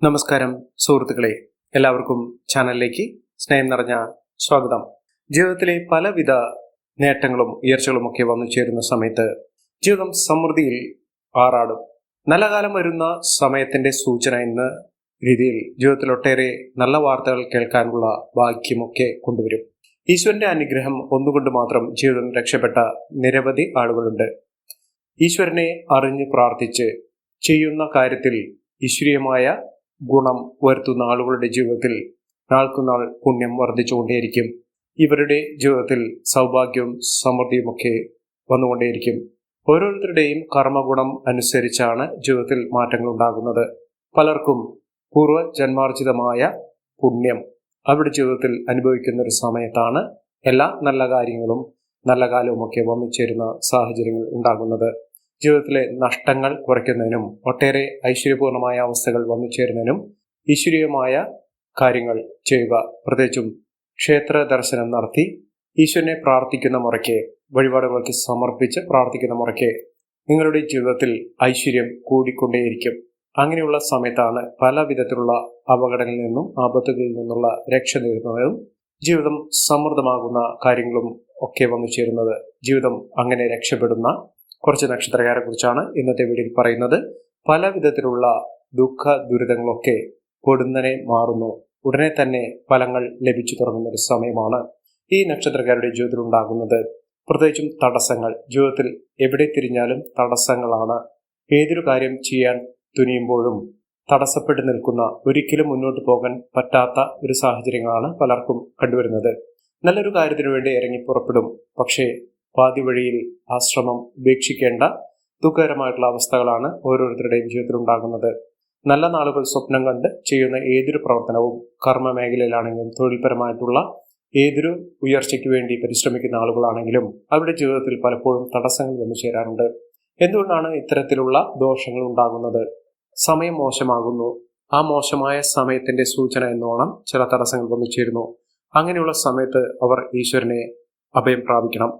നമസ്കാരം സുഹൃത്തുക്കളെ, എല്ലാവർക്കും ചാനലിലേക്ക് സ്നേഹം നിറഞ്ഞ സ്വാഗതം. ജീവിതത്തിലെ പലവിധ നേട്ടങ്ങളും ഉയർച്ചകളും ഒക്കെ വന്നു ചേരുന്ന സമയത്ത് ജീവിതം സമൃദ്ധിയിൽ ആറാടും. നല്ല കാലം വരുന്ന സമയത്തിന്റെ സൂചന എന്ന രീതിയിൽ ജീവിതത്തിൽ ഒട്ടേറെ നല്ല വാർത്തകൾ കേൾക്കാനുള്ള ഭാഗ്യമൊക്കെ കൊണ്ടുവരും. ഈശ്വരന്റെ അനുഗ്രഹം ഒന്നുകൊണ്ട് മാത്രം ജീവിതം രക്ഷപ്പെട്ട നിരവധി ആളുകളുണ്ട്. ഈശ്വരനെ അറിഞ്ഞ് പ്രാർത്ഥിച്ച് ചെയ്യുന്ന കാര്യത്തിൽ ഈശ്വരീയമായ ഗുണം വരുത്തുന്ന ആളുകളുടെ ജീവിതത്തിൽ നാൾക്കുനാൾ പുണ്യം വർദ്ധിച്ചുകൊണ്ടേയിരിക്കും. ഇവരുടെ ജീവിതത്തിൽ സൗഭാഗ്യവും സമൃദ്ധിയുമൊക്കെ വന്നുകൊണ്ടേയിരിക്കും. ഓരോരുത്തരുടെയും കർമ്മഗുണം അനുസരിച്ചാണ് ജീവിതത്തിൽ മാറ്റങ്ങൾ ഉണ്ടാകുന്നത്. പലർക്കും പൂർവ്വജന്മാർജിതമായ പുണ്യം അവരുടെ ജീവിതത്തിൽ അനുഭവിക്കുന്ന ഒരു സമയത്താണ് എല്ലാ നല്ല കാര്യങ്ങളും നല്ല കാലവുമൊക്കെ വന്നു ചേരുന്ന സാഹചര്യങ്ങൾ ഉണ്ടാകുന്നത്. ജീവിതത്തിലെ നഷ്ടങ്ങൾ കുറയ്ക്കുന്നതിനും ഒട്ടേറെ ഐശ്വര്യപൂർണമായ അവസ്ഥകൾ വന്നു ചേരുന്നതിനും ഈശ്വരീയമായ കാര്യങ്ങൾ ചെയ്യുക, പ്രത്യേകിച്ചും ക്ഷേത്ര ദർശനം നടത്തി ഈശ്വരനെ പ്രാർത്ഥിക്കുന്ന മുറയ്ക്ക്, വഴിപാടുകൾക്ക് സമർപ്പിച്ച് പ്രാർത്ഥിക്കുന്ന മുറയ്ക്ക് നിങ്ങളുടെ ജീവിതത്തിൽ ഐശ്വര്യം കൂടിക്കൊണ്ടേയിരിക്കും. അങ്ങനെയുള്ള സമയത്താണ് പല വിധത്തിലുള്ള അപകടങ്ങളിൽ നിന്നും ആപത്തുകളിൽ നിന്നുള്ള രക്ഷ നേടുന്നതും ജീവിതം സമൃദ്ധമാകുന്ന കാര്യങ്ങളും ഒക്കെ വന്നു ചേരുന്നത്. ജീവിതം അങ്ങനെ രക്ഷപ്പെടുന്ന കുറച്ച് നക്ഷത്രക്കാരെ കുറിച്ചാണ് ഇന്നത്തെ വീഡിയോയിൽ പറയുന്നത്. പല വിധത്തിലുള്ള ദുഃഖ ദുരിതങ്ങളൊക്കെ പൊടുന്നനെ മാറുന്നു. ഉടനെ തന്നെ ഫലങ്ങൾ ലഭിച്ചു തുടങ്ങുന്ന ഒരു സമയമാണ് ഈ നക്ഷത്രക്കാരുടെ ജീവിതത്തിൽ ഉണ്ടാകുന്നത്. പ്രത്യേകിച്ചും തടസ്സങ്ങൾ, ജീവിതത്തിൽ എവിടെ തിരിഞ്ഞാലും തടസ്സങ്ങളാണ്. ഏതൊരു കാര്യം ചെയ്യാൻ തുനിയുമ്പോഴും തടസ്സപ്പെട്ടു നിൽക്കുന്ന, ഒരിക്കലും മുന്നോട്ട് പോകാൻ പറ്റാത്ത ഒരു സാഹചര്യങ്ങളാണ് പലർക്കും കണ്ടുവരുന്നത്. നല്ലൊരു കാര്യത്തിനു വേണ്ടി ഇറങ്ങി പുറപ്പെടും, പക്ഷേ പാതി വഴിയിൽ ആശ്രമം ഉപേക്ഷിക്കേണ്ട ദുഃഖകരമായിട്ടുള്ള അവസ്ഥകളാണ് ഓരോരുത്തരുടെയും ജീവിതത്തിൽ ഉണ്ടാകുന്നത്. നല്ല നാളുകൾ സ്വപ്നം കണ്ട് ചെയ്യുന്ന ഏതൊരു പ്രവർത്തനവും, കർമ്മ മേഖലയിലാണെങ്കിലും തൊഴിൽപരമായിട്ടുള്ള ഏതൊരു ഉയർച്ചയ്ക്ക് വേണ്ടി പരിശ്രമിക്കുന്ന ആളുകളാണെങ്കിലും അവരുടെ ജീവിതത്തിൽ പലപ്പോഴും തടസ്സങ്ങൾ വന്നു ചേരാറുണ്ട്. എന്തുകൊണ്ടാണ് ഇത്തരത്തിലുള്ള ദോഷങ്ങൾ ഉണ്ടാകുന്നത്? സമയം മോശമാകുന്നു. ആ മോശമായ സമയത്തിന്റെ സൂചന എന്നോണം ചില തടസ്സങ്ങൾ വന്നു ചേരുന്നു. അങ്ങനെയുള്ള സമയത്ത് അവർ ഈശ്വരനെ അഭയം പ്രാപിക്കണം.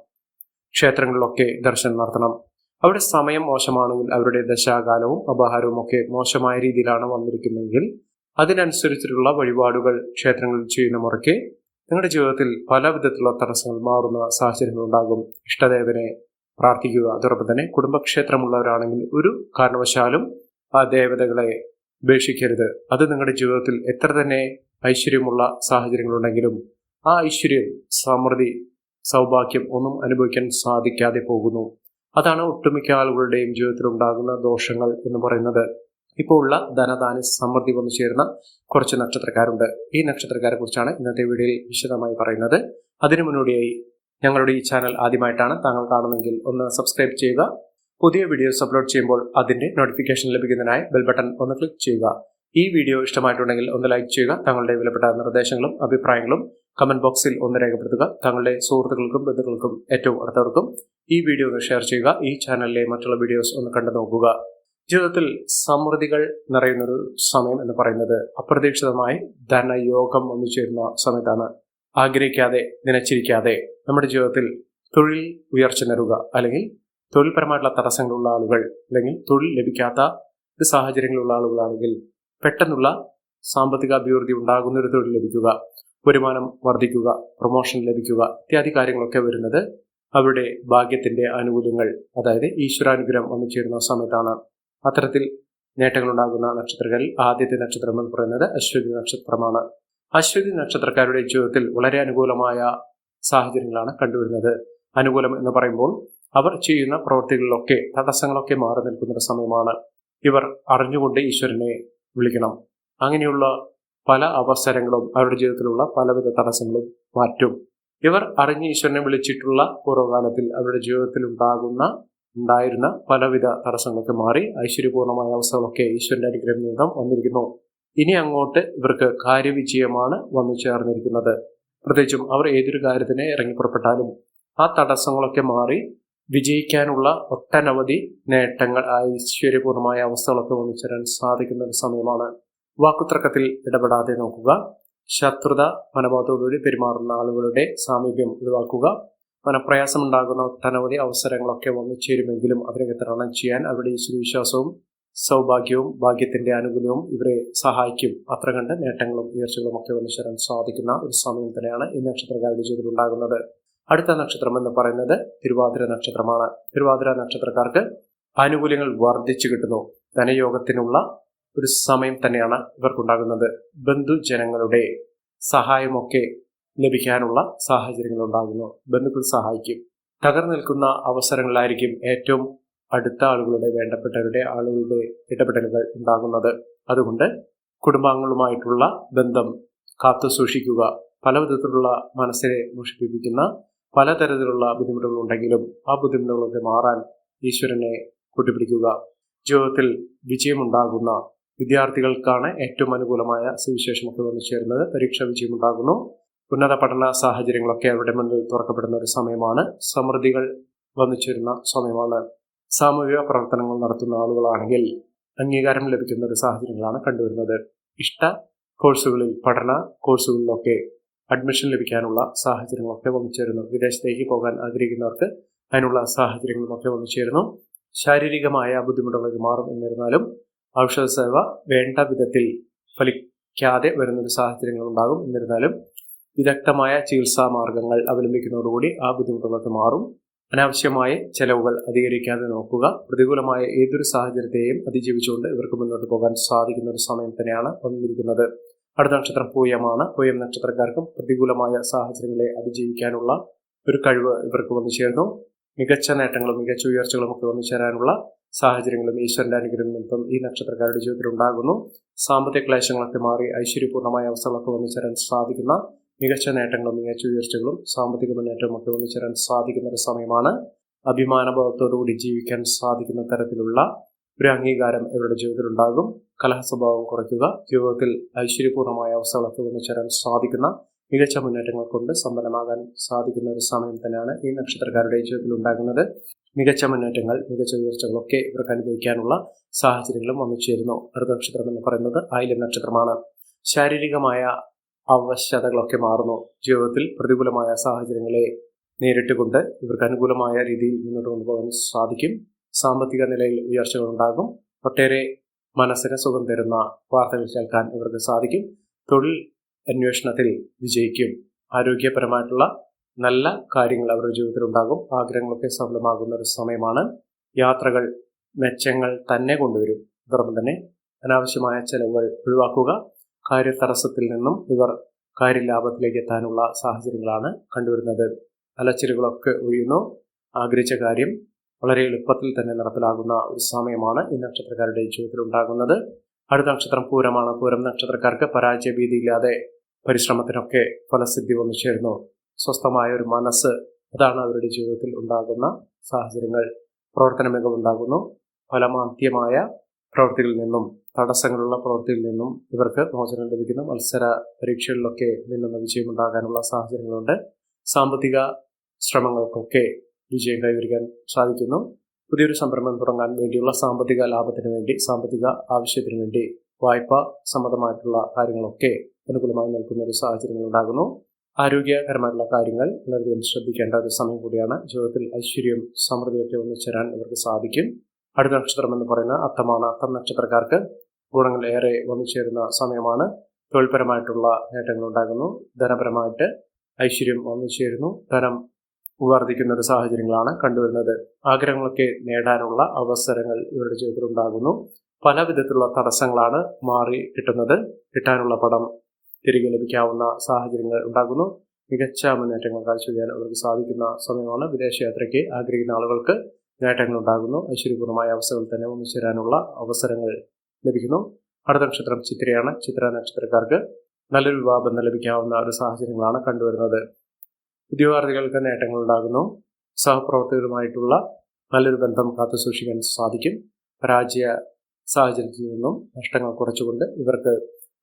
ക്ഷേത്രങ്ങളിലൊക്കെ ദർശനം നടത്തണം. അവിടെ സമയം മോശമാണെങ്കിൽ അവരുടെ ദശാകാലവും അപഹാരവും ഒക്കെ മോശമായ രീതിയിലാണ് വന്നിരിക്കുന്നതെങ്കിൽ അതിനനുസരിച്ചിട്ടുള്ള വഴിപാടുകൾ ക്ഷേത്രങ്ങളിൽ ചെയ്യുന്ന മുറയ്ക്ക് നിങ്ങളുടെ ജീവിതത്തിൽ പല വിധത്തിലുള്ള തടസ്സങ്ങൾ മാറുന്ന സാഹചര്യങ്ങൾ ഉണ്ടാകും. ഇഷ്ടദേവനെ പ്രാർത്ഥിക്കുക. അതോടൊപ്പം തന്നെ കുടുംബക്ഷേത്രമുള്ളവരാണെങ്കിൽ ഒരു കാരണവശാലും ആ ദേവതകളെ ഉപേക്ഷിക്കരുത്. അത് നിങ്ങളുടെ ജീവിതത്തിൽ എത്ര തന്നെ ഐശ്വര്യമുള്ള സാഹചര്യങ്ങളുണ്ടെങ്കിലും ആ ഐശ്വര്യം, സമൃദ്ധി, സൗഭാഗ്യം ഒന്നും അനുഭവിക്കാൻ സാധിക്കാതെ പോകുന്നു. അതാണ് ഒട്ടുമിക്ക ആളുകളുടെയും ജീവിതത്തിൽ ഉണ്ടാകുന്ന ദോഷങ്ങൾ എന്ന് പറയുന്നത്. ഇപ്പോൾ ഉള്ള ധനധാന്യ സമൃദ്ധി വന്നു ചേരുന്ന കുറച്ച് നക്ഷത്രക്കാരുണ്ട്. ഈ നക്ഷത്രക്കാരെ കുറിച്ചാണ് ഇന്നത്തെ വീഡിയോയിൽ വിശദമായി പറയുന്നത്. അതിനു മുന്നോടിയായി ഞങ്ങളുടെ ഈ ചാനൽ ആദ്യമായിട്ടാണ് താങ്കൾ കാണുന്നതെങ്കിൽ ഒന്ന് സബ്സ്ക്രൈബ് ചെയ്യുക. പുതിയ വീഡിയോസ് അപ്ലോഡ് ചെയ്യുമ്പോൾ അതിന്റെ നോട്ടിഫിക്കേഷൻ ലഭിക്കുന്നതിനായി ബെൽ ബട്ടൺ ഒന്ന് ക്ലിക്ക് ചെയ്യുക. ഈ വീഡിയോ ഇഷ്ടമായിട്ടുണ്ടെങ്കിൽ ഒന്ന് ലൈക്ക് ചെയ്യുക. തങ്ങളുടെ വിലപ്പെട്ട നിർദ്ദേശങ്ങളും അഭിപ്രായങ്ങളും കമന്റ് ബോക്സിൽ ഒന്ന് രേഖപ്പെടുത്തുക. തങ്ങളുടെ സുഹൃത്തുക്കൾക്കും ബന്ധുക്കൾക്കും ഏറ്റവും അടുത്തവർക്കും ഈ വീഡിയോ ഒന്ന് ഷെയർ ചെയ്യുക. ഈ ചാനലിലെ മറ്റുള്ള വീഡിയോസ് ഒന്ന് കണ്ടു നോക്കുക. ജീവിതത്തിൽ സമൃദ്ധികൾ നിറയുന്നൊരു സമയം എന്ന് പറയുന്നത് അപ്രതീക്ഷിതമായി ധനയോഗം വന്നു ചേരുന്ന സമയത്താണ്. ആഗ്രഹിക്കാതെ, നനച്ചിരിക്കാതെ നമ്മുടെ ജീവിതത്തിൽ തൊഴിൽ ഉയർച്ച നേടുക, അല്ലെങ്കിൽ തൊഴിൽപരമായിട്ടുള്ള തടസ്സങ്ങളുള്ള ആളുകൾ, അല്ലെങ്കിൽ തൊഴിൽ ലഭിക്കാത്ത ഒരു സാഹചര്യങ്ങളുള്ള ആളുകളാണെങ്കിൽ പെട്ടെന്നുള്ള സാമ്പത്തിക അഭിവൃദ്ധി ഉണ്ടാകുന്ന ഒരു തൊഴിൽ ലഭിക്കുക, വരുമാനം വർദ്ധിക്കുക, പ്രൊമോഷൻ ലഭിക്കുക ഇത്യാദി കാര്യങ്ങളൊക്കെ വരുന്നത് അവരുടെ ഭാഗ്യത്തിന്റെ ആനുകൂല്യങ്ങൾ, അതായത് ഈശ്വരാനുഗ്രഹം വന്നു ചേരുന്ന സമയത്താണ്. അത്തരത്തിൽ നേട്ടങ്ങൾ ഉണ്ടാകുന്ന നക്ഷത്രങ്ങളിൽ ആദ്യത്തെ നക്ഷത്രം എന്ന് പറയുന്നത് അശ്വതി നക്ഷത്രമാണ്. അശ്വതി നക്ഷത്രക്കാരുടെ ജീവിതത്തിൽ വളരെ അനുകൂലമായ സാഹചര്യങ്ങളാണ് കണ്ടുവരുന്നത്. അനുകൂലം എന്ന് പറയുമ്പോൾ അവർ ചെയ്യുന്ന പ്രവൃത്തികളിലൊക്കെ തടസ്സങ്ങളൊക്കെ മാറി നിൽക്കുന്ന സമയമാണ്. ഇവർ അറിഞ്ഞുകൊണ്ട് ഈശ്വരനെ വിളിക്കണം. അങ്ങനെയുള്ള പല അവസരങ്ങളും അവരുടെ ജീവിതത്തിലുള്ള പലവിധ തടസ്സങ്ങളും മാറ്റും. ഇവർ അറിഞ്ഞ് ഈശ്വരനെ വിളിച്ചിട്ടുള്ള പൂർവ്വകാലത്തിൽ അവരുടെ ജീവിതത്തിൽ ഉണ്ടായിരുന്ന പലവിധ തടസ്സങ്ങളൊക്കെ മാറി ഐശ്വര്യപൂർണമായ അവസ്ഥകളൊക്കെ ഈശ്വരന്റെ അനുഗ്രഹം നിന്നും വന്നിരിക്കുന്നു. ഇനി അങ്ങോട്ട് ഇവർക്ക് കാര്യവിജയമാണ് വന്നു ചേർന്നിരിക്കുന്നത്. പ്രത്യേകിച്ചും അവർ ഏതൊരു കാര്യത്തിന് ഇറങ്ങി പുറപ്പെട്ടാലും ആ തടസ്സങ്ങളൊക്കെ മാറി വിജയിക്കാനുള്ള ഒട്ടനവധി നേട്ടങ്ങൾ, ഐശ്വര്യപൂർണമായ അവസ്ഥകളൊക്കെ വന്നു ചേരാൻ സാധിക്കുന്ന ഒരു സമയമാണ്. വാക്കുതർക്കത്തിൽ ഇടപെടാതെ നോക്കുക. ശത്രുത മനോഭാവത്തോടുകൂടി പെരുമാറുന്ന ആളുകളുടെ സാമീപ്യം ഒഴിവാക്കുക. മനപ്രയാസമുണ്ടാകുന്ന ഒട്ടനവധി അവസരങ്ങളൊക്കെ വന്നു ചേരുമെങ്കിലും അതിനൊക്കെ തരണം ചെയ്യാൻ അവരുടെ ഈശ്വരവിശ്വാസവും സൗഭാഗ്യവും ഭാഗ്യത്തിന്റെ ആനുകൂല്യവും ഇവരെ സഹായിക്കും. അത്ര കണ്ട് നേട്ടങ്ങളും ഉയർച്ചകളും ഒക്കെ വന്നു ചേരാൻ സാധിക്കുന്ന ഒരു സമയം തന്നെയാണ് ഈ നക്ഷത്രക്കാരുടെ ജീവിതത്തിൽ ഉണ്ടാകുന്നത്. അടുത്ത നക്ഷത്രം എന്ന് പറയുന്നത് തിരുവാതിര നക്ഷത്രമാണ്. തിരുവാതിര നക്ഷത്രക്കാർക്ക് ആനുകൂല്യങ്ങൾ വർദ്ധിച്ചു കിട്ടുന്നു. ധനയോഗത്തിനുള്ള ഒരു സമയം തന്നെയാണ് ഇവർക്കുണ്ടാകുന്നത്. ബന്ധുജനങ്ങളുടെ സഹായമൊക്കെ ലഭിക്കാനുള്ള സാഹചര്യങ്ങൾ ഉണ്ടാകുന്നു. ബന്ധുക്കൾ സഹായിക്കും. തകർന്നു നിൽക്കുന്ന അവസരങ്ങളിലായിരിക്കും ഏറ്റവും അടുത്ത വേണ്ടപ്പെട്ടവരുടെ ആളുകളുടെ ഇടപെടലുകൾ ഉണ്ടാകുന്നത്. അതുകൊണ്ട് കുടുംബാംഗങ്ങളുമായിട്ടുള്ള ബന്ധം കാത്തു സൂക്ഷിക്കുക. പല വിധത്തിലുള്ള മനസ്സിനെ മുഷിപ്പിക്കുന്ന പലതരത്തിലുള്ള ബുദ്ധിമുട്ടുകൾ ഉണ്ടെങ്കിലും ആ ബുദ്ധിമുട്ടുകളൊക്കെ മാറാൻ ഈശ്വരനെ കൂട്ടിപ്പിടിക്കുക. ജീവിതത്തിൽ വിജയമുണ്ടാകുന്ന വിദ്യാർത്ഥികൾക്കാണ് ഏറ്റവും അനുകൂലമായ സുവിശേഷമൊക്കെ വന്നു ചേരുന്നത്. പരീക്ഷാ വിജയമുണ്ടാകുന്നു. ഉന്നത പഠന സാഹചര്യങ്ങളൊക്കെ അവരുടെ മുന്നിൽ തുറക്കപ്പെടുന്ന ഒരു സമയമാണ്. സമൃദ്ധികൾ വന്നു ചേരുന്ന സമയമാണ്. സാമൂഹിക പ്രവർത്തനങ്ങൾ നടത്തുന്ന ആളുകളാണെങ്കിൽ അംഗീകാരം ലഭിക്കുന്ന ഒരു സാഹചര്യങ്ങളാണ് കണ്ടുവരുന്നത്. ഇഷ്ട കോഴ്സുകളിൽ പഠന കോഴ്സുകളിലൊക്കെ അഡ്മിഷൻ ലഭിക്കാനുള്ള സാഹചര്യങ്ങളൊക്കെ വന്നു ചേരുന്നു. വിദേശത്തേക്ക് പോകാൻ ആഗ്രഹിക്കുന്നവർക്ക് അതിനുള്ള സാഹചര്യങ്ങളുമൊക്കെ വന്നു ചേരുന്നു. ശാരീരികമായ ബുദ്ധിമുട്ടുകളൊക്കെ മാറും. എന്നിരുന്നാലും ഔഷധ സേവ വേണ്ട വിധത്തിൽ ഫലിക്കാതെ വരുന്നൊരു സാഹചര്യങ്ങൾ ഉണ്ടാകും. എന്നിരുന്നാലും വിദഗ്ധമായ ചികിത്സാ മാർഗങ്ങൾ അവലംബിക്കുന്നതോടുകൂടി ആ ബുദ്ധിമുട്ടുകളൊക്കെ മാറും. അനാവശ്യമായ ചെലവുകൾ അധികരിക്കാതെ നോക്കുക. പ്രതികൂലമായ ഏതൊരു സാഹചര്യത്തെയും അതിജീവിച്ചുകൊണ്ട് ഇവർക്ക് മുന്നോട്ട് പോകാൻ സാധിക്കുന്ന ഒരു സമയം തന്നെയാണ് വന്നിരിക്കുന്നത്. അടുത്ത നക്ഷത്രം പൂയമാണ്. പൂയം നക്ഷത്രക്കാർക്കും പ്രതികൂലമായ സാഹചര്യങ്ങളെ അതിജീവിക്കാനുള്ള ഒരു കഴിവ് ഇവർക്ക് വന്നു ചേർന്നു. മികച്ച നേട്ടങ്ങളും മികച്ച ഉയർച്ചകളും ഒക്കെ വന്നു ചേരാനുള്ള സാഹചര്യങ്ങളും ഈശ്വരന്റെ അനുഗ്രഹം നിമിത്തം ഈ നക്ഷത്രക്കാരുടെ ജീവിതത്തിൽ ഉണ്ടാകുന്നു. സാമ്പത്തിക ക്ലേശങ്ങളൊക്കെ മാറി ഐശ്വര്യപൂർണ്ണമായ അവസ്ഥകളൊക്കെ വന്നു ചേരാൻ സാധിക്കുന്ന മികച്ച നേട്ടങ്ങളും മികച്ച ഉയർച്ചകളും സാമ്പത്തിക മുന്നേറ്റവും ഒക്കെ വന്നു ചേരാൻ സാധിക്കുന്ന ഒരു സമയമാണ്. അഭിമാനബോധത്തോടുകൂടി ജീവിക്കാൻ സാധിക്കുന്ന തരത്തിലുള്ള ഒരു അംഗീകാരം ഇവരുടെ ജീവിതത്തിൽ ഉണ്ടാകും. കലഹ സ്വഭാവം കുറയ്ക്കുക. ജീവിതത്തിൽ ഐശ്വര്യപൂർണ്ണമായ അവസ്ഥകളൊക്കെ വന്നു ചേരാൻ സാധിക്കുന്ന മികച്ച മുന്നേറ്റങ്ങൾ കൊണ്ട് സമ്പന്നമാകാൻ സാധിക്കുന്ന ഒരു സമയം തന്നെയാണ് ഈ നക്ഷത്രക്കാരുടെ ജീവിതത്തിൽ ഉണ്ടാകുന്നത്. മികച്ച മുന്നേറ്റങ്ങൾ മികച്ച ഉയർച്ചകളൊക്കെ ഇവർക്ക് അനുഭവിക്കാനുള്ള സാഹചര്യങ്ങളും വന്നു ചേരുന്നു. അടുത്ത നക്ഷത്രം എന്ന് പറയുന്നത് ആയില്യം നക്ഷത്രമാണ്. ശാരീരികമായ അവശതകളൊക്കെ മാറുന്നു. ജീവിതത്തിൽ പ്രതികൂലമായ സാഹചര്യങ്ങളെ നേരിട്ടുകൊണ്ട് ഇവർക്ക് അനുകൂലമായ രീതിയിൽ മുന്നോട്ട് കൊണ്ടുപോകാൻ സാധിക്കും. സാമ്പത്തിക നിലയിൽ ഉയർച്ചകൾ ഉണ്ടാകും. ഒട്ടേറെ മനസ്സിന് സുഖം തരുന്ന വാർത്തകൾ കേൾക്കാൻ ഇവർക്ക് സാധിക്കും. തൊഴിൽ അന്വേഷണത്തിൽ വിജയിക്കും. ആരോഗ്യപരമായിട്ടുള്ള നല്ല കാര്യങ്ങൾ അവരുടെ ജീവിതത്തിൽ ഉണ്ടാകും. ആഗ്രഹങ്ങളൊക്കെ സഫലമാകുന്ന ഒരു സമയമാണ്. യാത്രകൾ മെച്ചങ്ങൾ തന്നെ കൊണ്ടുവരും. അതോടൊപ്പം തന്നെ അനാവശ്യമായ ചെലവുകൾ ഒഴിവാക്കുക. കാര്യതടസ്സത്തിൽ നിന്നും ഇവർ കാര്യലാഭത്തിലേക്ക് എത്താനുള്ള സാഹചര്യങ്ങളാണ് കണ്ടുവരുന്നത്. അലച്ചിലുകളൊക്കെ ഒഴിയുന്നു. ആഗ്രഹിച്ച കാര്യം വളരെ എളുപ്പത്തിൽ തന്നെ നടപ്പിലാകുന്ന ഒരു സമയമാണ് ഈ നക്ഷത്രക്കാരുടെ ജീവിതത്തിൽ ഉണ്ടാകുന്നത്. അടുത്ത നക്ഷത്രം പൂരമാണ്. പൂരം നക്ഷത്രക്കാർക്ക് പരാജയഭീതിയില്ലാതെ പരിശ്രമത്തിനൊക്കെ ഫലസിദ്ധി വന്നു ചേരുന്നു. സ്വസ്ഥമായ ഒരു മനസ്സ്, അതാണ് അവരുടെ ജീവിതത്തിൽ ഉണ്ടാകുന്ന സാഹചര്യങ്ങൾ. പ്രവർത്തന മികവുണ്ടാകുന്നു. ഫലമാന്ത്യമായ പ്രവൃത്തികളിൽ നിന്നും തടസ്സങ്ങളുള്ള പ്രവൃത്തിയിൽ നിന്നും ഇവർക്ക് മോചനം ലഭിക്കുന്നു. മത്സര പരീക്ഷകളിലൊക്കെ നിന്നുന്ന വിജയമുണ്ടാകാനുള്ള സാഹചര്യങ്ങളുണ്ട്. സാമ്പത്തിക ശ്രമങ്ങൾക്കൊക്കെ വിജയം കൈവരിക്കാൻ സാധിക്കുന്നു. പുതിയൊരു സംരംഭം തുടങ്ങാൻ വേണ്ടിയുള്ള സാമ്പത്തിക ലാഭത്തിന് വേണ്ടി, സാമ്പത്തിക ആവശ്യത്തിന് വേണ്ടി വായ്പ സംബന്ധമായിട്ടുള്ള കാര്യങ്ങളൊക്കെ അനുകൂലമായി നിൽക്കുന്ന ഒരു സാഹചര്യങ്ങൾ ഉണ്ടാകുന്നു. ആരോഗ്യകരമായിട്ടുള്ള കാര്യങ്ങൾ വളരെയധികം ശ്രദ്ധിക്കേണ്ട ഒരു സമയം കൂടിയാണ്. ജീവിതത്തിൽ ഐശ്വര്യം സമൃദ്ധിയൊക്കെ ഒന്നിച്ചേരാൻ ഇവർക്ക് സാധിക്കും. അടുത്ത നക്ഷത്രം എന്ന് പറയുന്നത് അത്തമാണ്. അത്തം നക്ഷത്രക്കാർക്ക് ഗുണങ്ങൾ ഏറെ വന്നു ചേരുന്ന സമയമാണ്. തൊഴിൽപരമായിട്ടുള്ള നേട്ടങ്ങൾ ഉണ്ടാകുന്നു. ധനപരമായിട്ട് ഐശ്വര്യം വന്നു ചേരുന്നു. ധനം വർദ്ധിക്കുന്ന ഒരു സാഹചര്യങ്ങളാണ് കണ്ടുവരുന്നത്. ആഗ്രഹങ്ങളൊക്കെ നേടാനുള്ള അവസരങ്ങൾ ഇവരുടെ ജീവിതത്തിൽ ഉണ്ടാകുന്നു. പല വിധത്തിലുള്ള തടസ്സങ്ങളാണ് മാറി കിട്ടുന്നത്. കിട്ടാനുള്ള പണം തിരികെ ലഭിക്കാവുന്ന സാഹചര്യങ്ങൾ ഉണ്ടാകുന്നു. മികച്ച മുന്നേറ്റങ്ങൾ കാഴ്ചവെക്കാൻ അവർക്ക് സാധിക്കുന്ന സമയമാണ്. വിദേശയാത്രയ്ക്ക് ആഗ്രഹിക്കുന്ന ആളുകൾക്ക് നേട്ടങ്ങൾ ഉണ്ടാകുന്നു. ഐശ്വര്യപൂർണ്ണമായ അവസ്ഥകൾ തന്നെ ഒന്നിച്ചേരാനുള്ള അവസരങ്ങൾ ലഭിക്കുന്നു. അടുത്ത നക്ഷത്രം ചിത്രയാണ്. ചിത്ര നക്ഷത്രക്കാർക്ക് നല്ലൊരു വിവാഹബന്ധം ലഭിക്കാവുന്ന ഒരു സാഹചര്യങ്ങളാണ് കണ്ടുവരുന്നത്. ഉദ്യോഗാർത്ഥികൾക്ക് നേട്ടങ്ങൾ ഉണ്ടാകുന്നു. സഹപ്രവർത്തകരുമായിട്ടുള്ള നല്ലൊരു ബന്ധം കാത്തു സൂക്ഷിക്കാൻ സാധിക്കും. പരാജയ സാഹചര്യത്തിൽ നിന്നും നഷ്ടങ്ങൾ കുറച്ചുകൊണ്ട് ഇവർക്ക്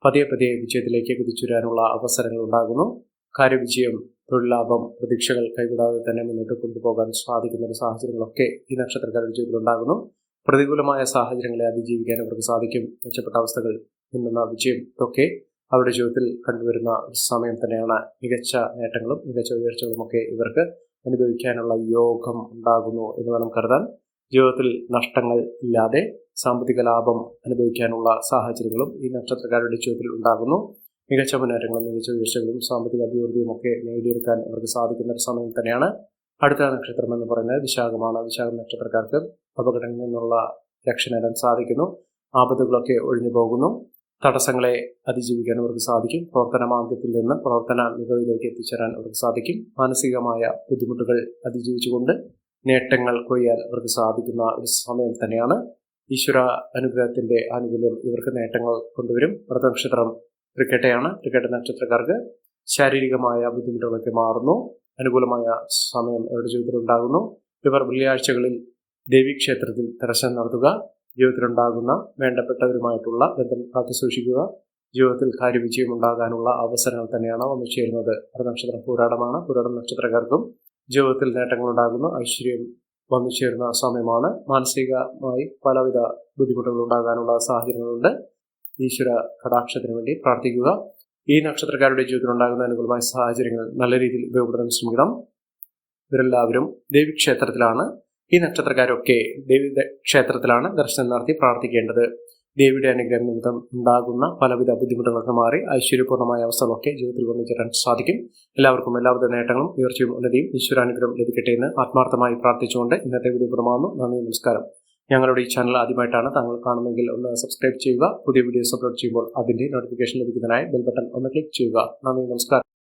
പതിയെ പതിയെ വിജയത്തിലേക്ക് കുതിച്ചുവരാനുള്ള അവസരങ്ങൾ ഉണ്ടാകുന്നു. കാര്യവിജയം, തൊഴിൽ ലാഭം, പ്രതീക്ഷകൾ കൈവിടാതെ തന്നെ മുന്നോട്ട് കൊണ്ടുപോകാൻ സാധിക്കുന്ന സാഹചര്യങ്ങളൊക്കെ ഈ നക്ഷത്രക്കാരുടെ ജീവിതത്തിൽ ഉണ്ടാകുന്നു. പ്രതികൂലമായ സാഹചര്യങ്ങളെ അതിജീവിക്കാൻ അവർക്ക് സാധിക്കും. മെച്ചപ്പെട്ട അവസ്ഥകൾ നിന്നുന്ന വിജയം ഒക്കെ അവരുടെ ജീവിതത്തിൽ കണ്ടുവരുന്ന ഒരു സമയം തന്നെയാണ്. മികച്ച നേട്ടങ്ങളും മികച്ച ഉയർച്ചകളും ഒക്കെ ഇവർക്ക് അനുഭവിക്കാനുള്ള യോഗം ഉണ്ടാകുന്നു എന്ന് വേണം കരുതാൻ. ജീവിതത്തിൽ നഷ്ടങ്ങൾ ഇല്ലാതെ സാമ്പത്തിക ലാഭം അനുഭവിക്കാനുള്ള സാഹചര്യങ്ങളും ഈ നക്ഷത്രക്കാരുടെ ജീവിതത്തിൽ ഉണ്ടാകുന്നു. മികച്ച മുന്നേറ്റങ്ങളും മികച്ച ഉയർച്ചകളും സാമ്പത്തിക അഭിവൃദ്ധിയും ഒക്കെ നേടിയെടുക്കാൻ അവർക്ക് സാധിക്കുന്ന ഒരു സമയം തന്നെയാണ്. അടുത്ത നക്ഷത്രം എന്ന് പറയുന്നത് വിശാഖമാണ്. വിശാഖ നക്ഷത്രക്കാർക്ക് അപകടങ്ങളിൽ നിന്നുള്ള രക്ഷ നേടാൻ സാധിക്കുന്നു. ആപത്തുകളൊക്കെ ഒഴിഞ്ഞു പോകുന്നു. തടസ്സങ്ങളെ അതിജീവിക്കാൻ അവർക്ക് സാധിക്കും. പ്രവർത്തന മാന്ദ്യത്തിൽ നിന്ന് പ്രവർത്തന മികവിലേക്ക് എത്തിച്ചേരാൻ അവർക്ക് സാധിക്കും. മാനസികമായ ബുദ്ധിമുട്ടുകൾ അതിജീവിച്ചുകൊണ്ട് നേട്ടങ്ങൾ കൊയ്യാൻ അവർക്ക് സാധിക്കുന്ന ഒരു സമയം തന്നെയാണ്. ഈശ്വര അനുഗ്രഹത്തിന്റെ ആനുകൂല്യം ഇവർക്ക് നേട്ടങ്ങൾ കൊണ്ടുവരും. അടുത്ത നക്ഷത്രം തൃക്കേട്ടയാണ്. തൃക്കേട്ട നക്ഷത്രക്കാർക്ക് ശാരീരികമായ ബുദ്ധിമുട്ടുകളൊക്കെ മാറുന്നു. അനുകൂലമായ സമയം അവരുടെ ജീവിതത്തിൽ ഉണ്ടാകുന്നു. ഇവർ വെള്ളിയാഴ്ചകളിൽ ദേവീക്ഷേത്രത്തിൽ ദർശനം നടത്തുക. ജീവിതത്തിലുണ്ടാകുന്ന വേണ്ടപ്പെട്ടവരുമായിട്ടുള്ള ബന്ധം കാത്തുസൂക്ഷിക്കുക. ജീവിതത്തിൽ കാര്യവിജയം ഉണ്ടാകാനുള്ള അവസരങ്ങൾ തന്നെയാണ് വന്നു ചേരുന്നത്. അടുത്ത നക്ഷത്രം പൂരാടമാണ്. പൂരാടം നക്ഷത്രക്കാർക്കും ജീവിതത്തിൽ നേട്ടങ്ങൾ ഉണ്ടാകുന്നു. ഐശ്വര്യം വന്നു ചേരുന്ന സമയമാണ്. മാനസികമായി പലവിധ ബുദ്ധിമുട്ടുകൾ ഉണ്ടാകാനുള്ള സാഹചര്യങ്ങളുണ്ട്. ഈശ്വര കടാക്ഷത്തിന് വേണ്ടി പ്രാർത്ഥിക്കുക. ഈ നക്ഷത്രക്കാരുടെ ജീവിതത്തിൽ ഉണ്ടാകുന്ന അനുകൂലമായ സാഹചര്യങ്ങൾ നല്ല രീതിയിൽ ഉപയോഗപ്പെടുത്താൻ ശ്രമിക്കണം. ഇവരെല്ലാവരും ദേവീക്ഷേത്രത്തിലാണ്. ഈ നക്ഷത്രക്കാരൊക്കെ ദേവി ക്ഷേത്രത്തിലാണ് ദർശനം നടത്തി പ്രാർത്ഥിക്കേണ്ടത്. ദേവിയുടെ അനുഗ്രഹം നിമിത്തം ഉണ്ടാകുന്ന പലവിധ ബുദ്ധിമുട്ടുകളൊക്കെ മാറി ഐശ്വര്യപൂർണ്ണമായ അവസ്ഥകളൊക്കെ ജീവിതത്തിൽ വന്നു ചേരാൻ സാധിക്കും. എല്ലാവർക്കും എല്ലാവിധ നേട്ടങ്ങളും ഉയർച്ചയും ഉന്നതിയും ഈശ്വരാനുഗ്രഹം ലഭിക്കട്ടെ എന്ന് ആത്മാർത്ഥമായി പ്രാർത്ഥിച്ചുകൊണ്ട് ഇന്നത്തെ വീഡിയോ പൂർണ്ണമാകുന്നു. നന്ദി, നമസ്കാരം. ഞങ്ങളുടെ ഈ ചാനൽ ആദ്യമായിട്ടാണ് താങ്കൾ കാണുമെങ്കിൽ ഒന്ന് സബ്സ്ക്രൈബ് ചെയ്യുക. പുതിയ വീഡിയോസ് അപ്ലോഡ് ചെയ്യുമ്പോൾ അതിന്റെ നോട്ടിഫിക്കേഷൻ ലഭിക്കുന്നതിനായി ബെൽ ബട്ടൺ ഒന്ന് ക്ലിക്ക് ചെയ്യുക. നന്ദി, നമസ്കാരം.